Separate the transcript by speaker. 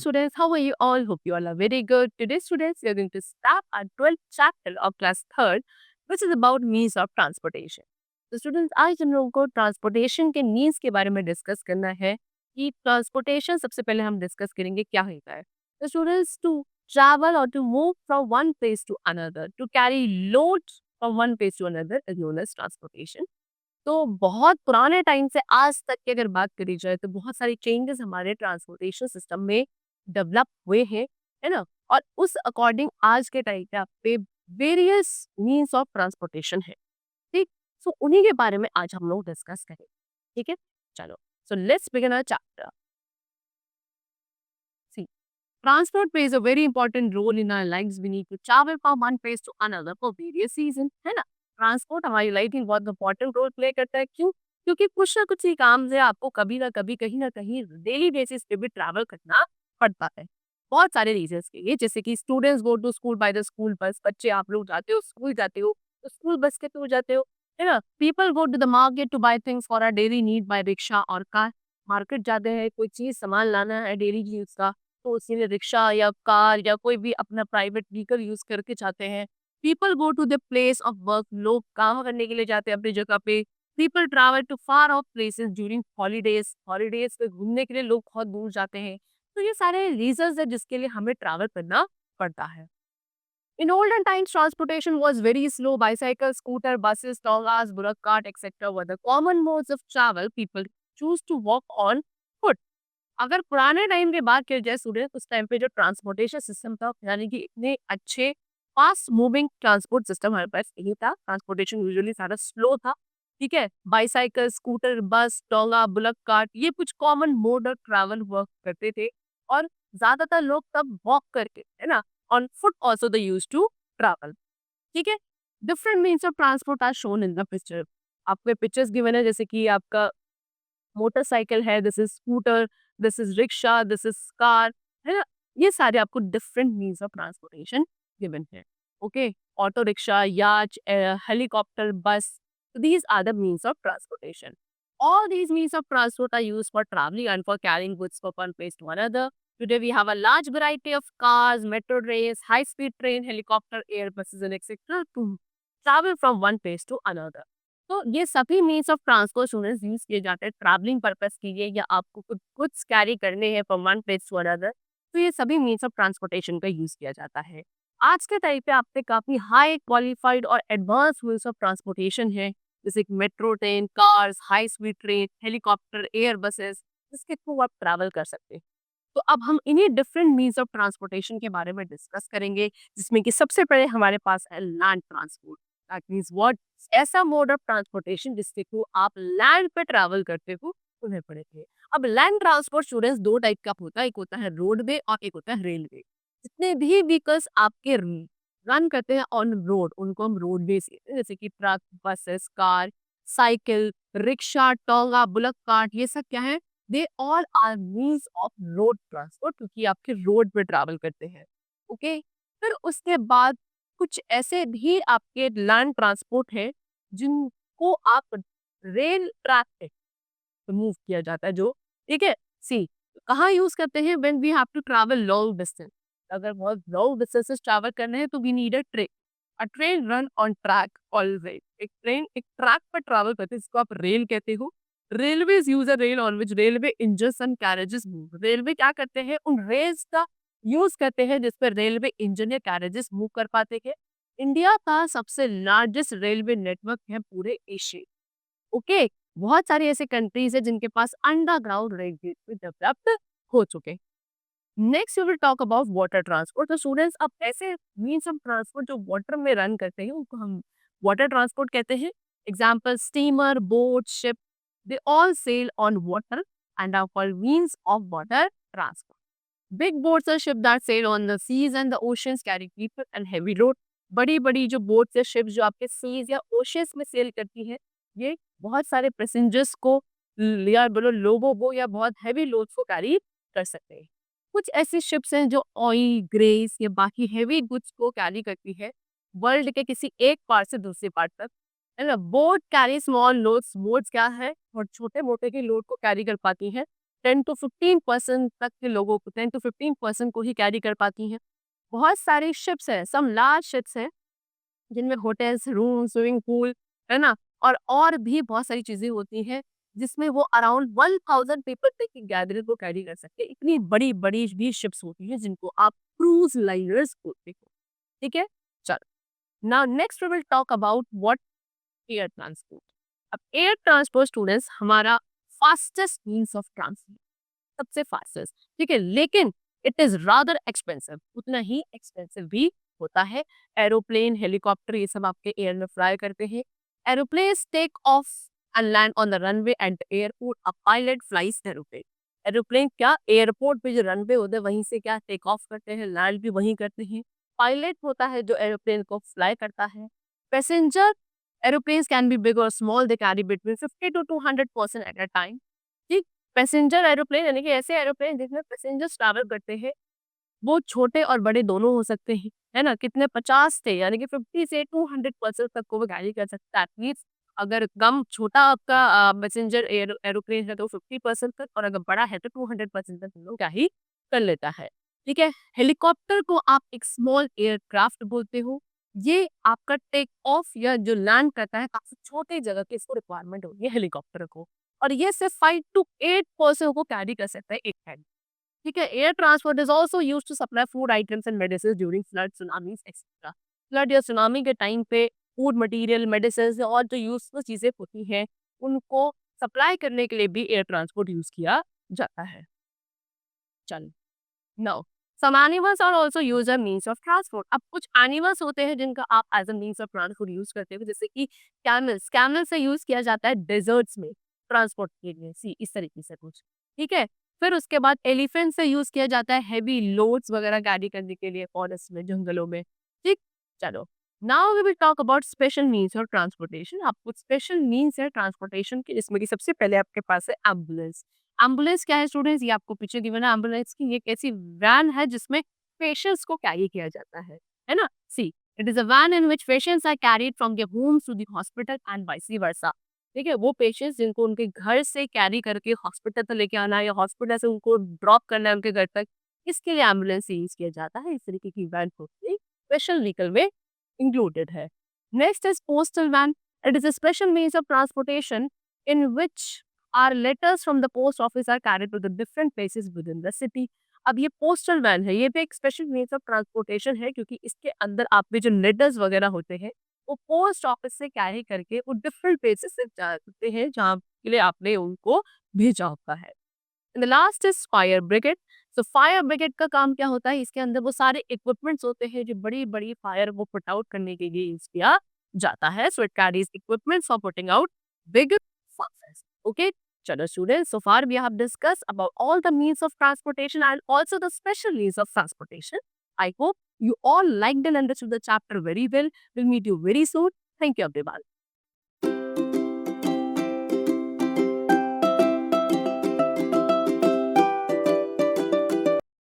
Speaker 1: students, how are you all? Hope you all are very good. Today, students, we are going to start our 12th chapter of class 3rd, which is about means of transportation. तो students आज हम लोगों को transportation के means के बारे में discuss करना है कि ट्रांसपोर्टेशन सबसे पहले हम डिस्कस करेंगे क्या होता है. तो students to travel or to move from one place to another, to carry loads from one place to another is known as transportation. तो बहुत पुराने टाइम से आज तक की अगर बात करी जाए तो बहुत सारी चेंजेस हमारे ट्रांसपोर्टेशन सिस्टम में डेवलप हुए हैं, है ना. और उस अकॉर्डिंग आज के टाइम पे आप पे वेरियस मीन्स ऑफ ट्रांसपोर्टेशन है. ठीक. सो उन्हीं के बारे में आज हम लोग डिस्कस करें. ठीक है, चलो. So let's begin our chapter. See, transport plays a very important role in our lives. We need to travel from one place to another for various reasons, है ना. ट्रांसपोर्ट हमारी लाइफ में बहुत इंपॉर्टेंट रोल प्ले करता है. क्यों? क्योंकि कुछ ना कुछ ही काम से आपको कभी ना कभी कहीं ना कहीं डेली बेसिस पे भी ट्रैवल करना पड़ता है. बहुत सारे रीजंस के लिए, जैसे कि students go to school by the school bus. बच्चे आप लोग जाते हो स्कूल जाते हो तो स्कूल बस के थ्रू जाते हो, है ना. People go to the market to buy things for a daily need by rickshaw और कार. मार्केट जाते हैं, कोई चीज सामान लाना है डेली यूज का, तो इसीलिए रिक्शा या कार या कोई भी अपना प्राइवेट व्हीकल यूज करके जाते हैं. People go to the place of work. लोग काम करने के लिए जाते हैं अपनी जगह पे. People travel to far off places during holidays. Holidays पे घूमने के लिए लोग बहुत दूर जाते हैं. तो ये सारे रीजंस है जिसके लिए हमें ट्रैवल करना पड़ता है. In olden times, transportation was very slow. Bicycles, scooter, buses, tongas, bullock cart, etc. were the common modes of travel. People choose to walk on foot. अगर पुराने टाइम की बात की जाए स्टूडेंट, उस टाइम पे जो ट्रांसपोर्टेशन सिस्टम था, यानी कि इतने अच्छे फास्ट मूविंग ट्रांसपोर्ट सिस्टम हमारे पास नहीं था. ट्रांसपोर्टेशन यूजुअली सारा स्लो था. ठीक है, बाईसाइकिल, स्कूटर, बस, टोंगा, बुलक कार्ट, ये कुछ common mode of travel work करते थे. और ज्यादातर लोग तब वॉक करके, है ना, on foot also they use to travel. ठीक है, different means of transport are shown in the picture. आपके पिक्चर्स गिवन है, जैसे कि आपका मोटरसाइकिल है, this is scooter, this is rickshaw, this is car, है ना. ये सारे आपको different means of transportation given है. Okay, auto rickshaw, yacht, helicopter, bus, these are the means of transportation. All these means of transport are used for traveling and for carrying goods from one place to another. Today we have a large variety of cars, metro trains, high-speed train, helicopter, air buses, and etc. to travel from one place to another. तो ये सभी means of transport students use किए जाते हैं travelling purpose के लिए, या आपको कुछ गुड्स कैरी करने हैं from one place to another. तो ये सभी मीन्स ऑफ ट्रांसपोर्टेशन का यूज किया जाता है. आज के टाइम पे आप पे काफी हाई क्वालिफाइड और एडवांस मीन्स ऑफ ट्रांसपोर्टेशन है, जैसे metro train, cars, high speed train, helicopter, air buses, जिसके थ्रू आप ट्रैवल कर सकते हैं. तो अब हम इन्हीं डिफरेंट मीन्स ऑफ ट्रांसपोर्टेशन के बारे में डिस्कस करेंगे, जिसमें कि सबसे पहले हमारे पास है land transport. That means what, ऐसा मोड ऑफ ट्रांसपोर्टेशन जिसके थ्रू आप लैंड पे ट्रैवल करते हो, उन्हें पढ़ेंगे. अब लैंड ट्रांसपोर्ट स्टूडेंट्स दो टाइप का होता है, एक होता है रोडवे और एक होता है रेलवे. जितने भी व्हीकल्स आपके रन करते हैं ऑन रोड, उनको हम रोडवे से, जैसे कि truck, buses, car, cycle, rickshaw, tonga, bullock cart, ये सब क्या है, they all are means of road transport, क्योंकि आपके रोड पे ट्रैवल करते हैं. ओके, फिर उसके बाद कुछ ऐसे भी आपके लैंड ट्रांसपोर्ट है जिनको आप रेल ट्रैक पे मूव किया जाता है, जो, ठीक है. सी, कहाँ यूज करते हैं, when we have to travel long distance. अगर बहुत लॉन्ग डिस्टेंसेस ट्रैवल करने हैं तो we need a train. A train run on track always. एक ट्रेन एक ट्रैक पर ट्रैवल करते हैं, जिसको आप रेल कहते हो. Railways use a rail on which railway engines and carriages move. Railway क्या करते हैं, उन रेल्स का यूज करते हैं जिस पर रेलवे इंजन या कैरेजेस मूव कर पाते हैं. इंडिया का सबसे लार्जेस्ट रेलवे नेटवर्क है पूरे एशिया. ओके, बहुत सारी ऐसे कंट्रीज है जिनके पास अंडरग्राउंड रेलवे डेवलप्ड हो चुके हैं. Next we will talk about water transport. तो स्टूडेंट्स, अब ऐसे मीन्स ऑफ ट्रांसपोर्ट जो वाटर में रन करते हैं उनको हम वाटर ट्रांसपोर्ट कहते हैं. Example, steamer, boat, ship, they all sail on water and are called means of water transport. Big boats और ship that sail on the seas and the oceans carry people and heavy load. बड़ी बड़ी जो boats या ships जो आपके seize या oceans में cell करती है, ये बहुत सारे पैसेंजर्स को या बोलो लोगों को या बहुत हैवी लोड्स को कैरी कर सकते हैं. कुछ ऐसी शिप्स हैं जो ऑयल, ग्रेस या बाकी हैवी गुड्स को कैरी करती है वर्ल्ड के किसी एक पार्ट से दूसरे पार्ट तक, है ना. Boat carry small loads. Boats क्या है, और छोटे मोटे की लोड को कैरी कर पाती है. 10 to 15% तक के लोगों को 10 to 15% को ही कैरी कर पाती हैं। बहुत सारी शिप्स हैं, सम लार्ज शिप्स हैं जिनमें होटल्स, रूम, स्विमिंग पूल, है ना? और भी बहुत सारी चीज़ें होती हैं, जिसमें वो अराउंड 1000 पीपल तक की गैदरिंग को कैरी कर सकते हैं। इतनी बड़ी-बड़ी भी शिप्स होती हैं, जिनको आप क्रूज़ लाइनर्स बोलते हो। ठीक है? चलो, now next we will talk about what air transport. अब एयर ट्रांसपोर्ट स्टूडेंट्स हमारा फास्टेस्ट मीन्स ऑफ ट्रांसपोर्ट, सबसे फास्टेस्ट, ठीक है? लेकिन इट इज़ रादर एक्सपेंसिव, उतना ही एक्सपेंसिव भी होता है। एरोप्लेन, हेलीकॉप्टर ये सब आपके एयर में फ्लाई करते हैं। Aeroplanes take off and land on the runway at the airport, a pilot flies aeroplane. Aeroplane क्या एयरपोर्ट पे जो रनवे होता है वहीं से क्या टेक ऑफ करते हैं, लैंड भी वहीं करते हैं। पायलट होता है जो एरोप्लेन को फ्लाई करता है। Passenger aeroplanes can be big और small, they carry between 50 to 200 person at a time. ठीक, पैसेंजर एरोप्लेन यानी कि ऐसे एरोप्लेन जिसमें पैसेंजर्स ट्रैवल करते हैं, वो छोटे और बड़े दोनों हो सकते हैं, है ना? कितने 50 थे यानी कि 50 से 200 पर्सन तक को वो कैरी कर सकता है। दैट मीन्स अगर कम छोटा आपका पैसेंजर एरोप्लेन है तो 50% तक, और अगर बड़ा है तो 200% तक वो क्या ही कर लेता है। ठीक है? हेलीकॉप्टर को आप एक स्मॉल एयरक्राफ्ट बोलते हो। ये आपका टेक ऑफ या जो लैंड करता है काफ़ी छोटी जगह की इसको रिक्वायरमेंट होती है हेलीकॉप्टर को, और ये सिर्फ 5 to 8 पर्सन को कैरी कर सकता है एक टाइम। ठीक है? Air transport is also used to supply food items and medicines during flood, tsunamis etcetera. Flood या सुनामी के टाइम पे फूड मटीरियल, मेडिसिन्स और जो यूज़फुल चीज़ें होती हैं, उनको सप्लाई करने के लिए भी एयर ट्रांसपोर्ट यूज़ किया जाता है। चलो, now some animals are also used as means of transport. अब कुछ एनिमल्स होते हैं जिनका आप as a means of transport use करते हो, जैसे कि कैमल्स। कैमल से यूज़ किया जाता है डेज़र्ट्स में ट्रांसपोर्ट के लिए, सी इस तरीके से कुछ, ठीक है? फिर उसके बाद एलिफेंट से यूज़ किया जाता है हेवी लोड्स वगैरह कैरी करने के लिए फॉरेस्ट में, जंगलों में, ठीक? चलो, now we will talk about special means of transportation. अब कुछ स्पेशल मीन्स है ट्रांसपोर्टेशन के, जिसमें कि सबसे पहले आपके पास है एम्बुलेंस। एम्बुलेंस क्या है स्टूडेंट्स? ये आपको पीछे गिवन है एम्बुलेंस की, ये एक ऐसी वैन है जिसमें पेशेंट्स को कैरी किया जाता है ना? See, it is a van in which patients are carried from their homes to the hospital and vice versa. ठीक है? वो पेशेंट्स जिनको उनके घर से कैरी करके हॉस्पिटल तक लेके आना है या हॉस्पिटल से उनको ड्रॉप करना है उनके घर तक, इसके लिए एम्बुलेंस यूज़ किया जाता है। इस तरीके की वैन होती है, स्पेशल व्हीकल में included है। Next is postal van. It is a special means of transportation in which our letters from the post office are carried to the different places within the city. अब ये postal van है, ये भी एक special means of transportation है, क्योंकि इसके अंदर आपके जो लेटर्स वगैरह होते हैं वो पोस्ट ऑफिस से कैरी करके वो डिफरेंट प्लेसेस से जाते हैं जहाँ के लिए आपने उनको भेजा होता है। And the last is fire brigade. So fire brigade का काम क्या होता है? इसके अंदर वो सारे इक्विपमेंट्स होते हैं जो बड़ी-बड़ी फायर को पुट आउट करने के लिए यूज़ किया जाता है। So it carries equipments for putting out big fires. Okay? चलो students, so far we have discussed about all the means of transportation and also the special means of transportation. I hope you all liked and understood the chapter very well. We'll meet you very soon. Thank you everyone.